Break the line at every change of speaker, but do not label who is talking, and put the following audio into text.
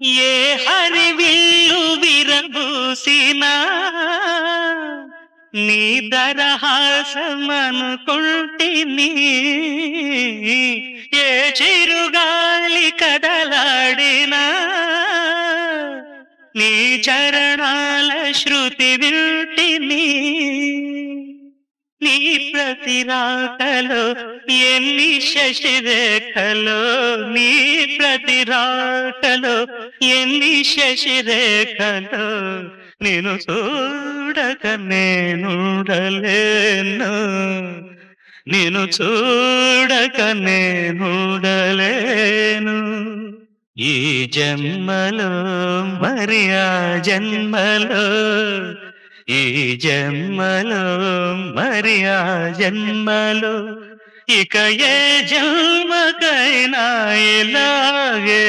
ఏ హరివిల్లు విరబూసినా నీ దరహాసమనుకుంటిని. ఏ చిరుగాలి కదలాడినా నీ చరణాల శృతి వింటిని. నీ ప్రతి రాకలో ఎన్ని శశిరేఖలో, నీ ప్రతి రాకలో ఎన్ని శశిరేఖలో, నిన్ను చూడక నేనుండలేను, నిన్ను చూడక నేనుండలేను. ఈ జన్మలో మరి ఆ జన్మలో, ఈ జన్మలో మరి ఆ జన్మలో, ఇక ఏ జన్మకైనా ఇలాగే